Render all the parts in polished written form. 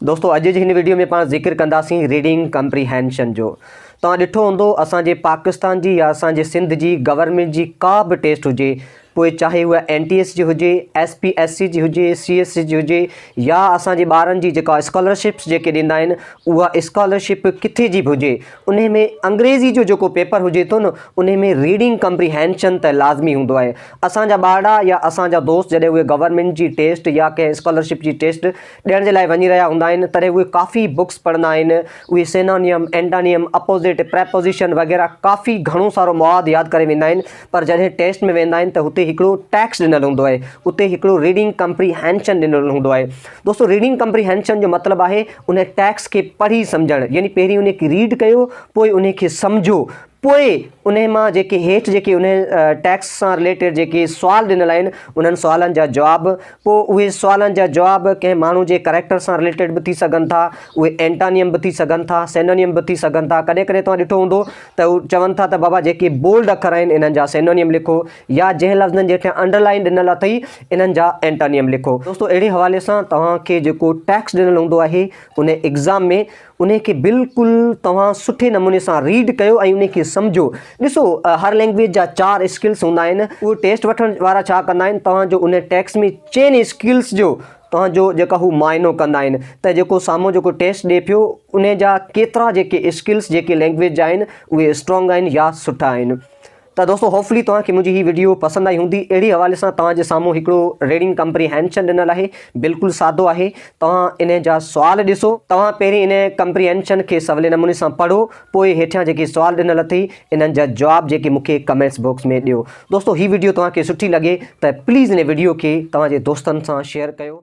दोस्तों अॼु जी हिन वीडियो में पाण ज़िक्र कंदासीं रीडिंग कंप्रीहेंशन जो। तव्हां ॾिठो हूंदो असांजे पाकिस्तान जी या असांजे सिंध जी गवर्नमेंट जी का बि टेस्ट हुजे, पोइ चाहे उहा NTS जी हुजे, SPSC जी हुजे, CSC जी हुजे, या असांजे ॿारनि जी जेका स्कॉलरशिप्स जेके ॾींदा आहिनि उहा स्कॉलरशिप किथे जी बि हुजे, उन में अंग्रेज़ी जो जेको पेपर हुजे थो न, उन में रीडिंग कंप्रीहेंशन त लाज़मी हूंदो आहे। असांजा ॿार या असांजा दोस्त जॾहिं उहे गवर्नमेंट जी टेस्ट या कंहिं स्कॉलरशिप जी टेस्ट ॾियण जे लाइ वञी रहिया हूंदा आहिनि, तॾहिं उहे काफ़ी बुक्स पढ़ंदा आहिनि। उहे सिनोनियम, एंटोनियम, अपोजिट, प्रेपोजिशन वग़ैरह काफ़ी घणो सारो मवादु यादि करे वेंदा आहिनि। पर जॾहिं टेस्ट में वेंदा आहिनि त हुते हिकिड़ो टैक्स ॾिनल हूंदो आहे, उते हिकिड़ो रीडिंग कंप्रीहेंशन ॾिनल हूंदो आहे। दोस्तों रीडिंग कंप्रीहेंशन जो मतिलबु आहे उन टैक्स खे पढ़ी सम्झणु, यानी पहिरीं उन खे रीड कयो, पोइ उन खे सम्झो, पोइ उन मां जेके हेठि जेके उन टैक्स सां रिलेटेड जेके सुवाल ॾिनल आहिनि उन्हनि सुवालनि जा जवाब, पोइ उहे सुवालनि जा जवाब कंहिं माण्हू जे करेक्टर सां रिलेटेड बि थी सघनि था, उहे एंटोनियम बि थी सघनि था, सिनोनियम बि थी सघनि था। कॾहिं कॾहिं तव्हां ॾिठो हूंदो त उहे चवनि था त बाबा जेके बोल्ड अखर आहिनि इन्हनि जा सिनोनियम लिखो, या जंहिं लफ़्ज़नि जे हेठां अंडरलाइन ॾिनल अथई इन्हनि जा एंटोनियम लिखो। दोस्तों अहिड़े हवाले सां तव्हांखे जेको टैक्स ॾिनल हूंदो आहे उन एग्ज़ाम में उन खे बिल्कुलु तव्हां सुठे नमूने सां रीड कयो ऐं उन खे सम्झो। ॾिसो हर लैंग्वेज जा 4 स्किल्स हूंदा आहिनि। उहे टेस्ट वठण वारा छा कंदा आहिनि, तव्हांजो उन टेक्स्ट में 4 स्किल्स जो तव्हांजो जेका हू माइनो कंदा आहिनि त जेको साम्हूं जेको टेस्ट ॾिए पियो उन जा केतिरा जेके स्किल्स जेके लैंग्वेज जा आहिनि उहे स्ट्रॉन्ग आहिनि या सुठा आहिनि। त दोस्तों होपफुली तव्हांखे मुंहिंजी हीअ वीडियो पसंदि आई हूंदी। अहिड़ी हवाले सां तव्हांजे साम्हूं हिकिड़ो रीडिंग कंप्रीहेंशन ॾिनल आहे, बिल्कुलु सादो आहे। तव्हां इन जा सुवाल ॾिसो, तव्हां पहिरीं इन कंप्रीहेंशन खे सवले नमूने सां पढ़ो, पोइ हेठियां जेके सुवाल ॾिनल अथई इन्हनि जा जवाब जेके मूंखे कमेंट्स बॉक्स में ॾियो। दोस्तों हीअ वीडियो तव्हांखे सुठी लॻे त प्लीज़ इन वीडियो खे तव्हांजे दोस्तनि सां शेयर कयो।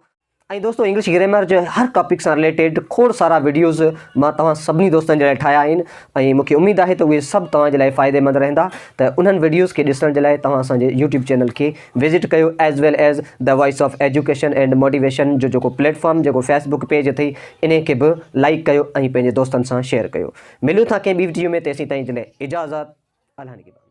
ऐं दोस्तों इंग्लिश ग्रामर जे हर टॉपिक सां रिलेटेड खोड़ सारा वीडियोज़ मां तव्हां सभिनी दोस्तनि जे लाइ ठाहिया आहिनि ऐं मूंखे उमेदु आहे त उहे सभु तव्हांजे लाइ फ़ाइदेमंद रहंदा। त उन्हनि वीडियोज़ खे ॾिसण जे लाइ तव्हां असांजे यूट्यूब चैनल खे विज़िट कयो, as well as the voice of education and motivation जो जेको प्लेटफॉर्म जेको फेसबुक पेज अथई इन खे बि लाइक कयो ऐं पंहिंजे दोस्तनि सां शेयर कयो। मिलूं था कंहिं ॿी वीडियो में, तेसीं ताईं जे लाइ इजाज़त। अल्लाह निगहबान।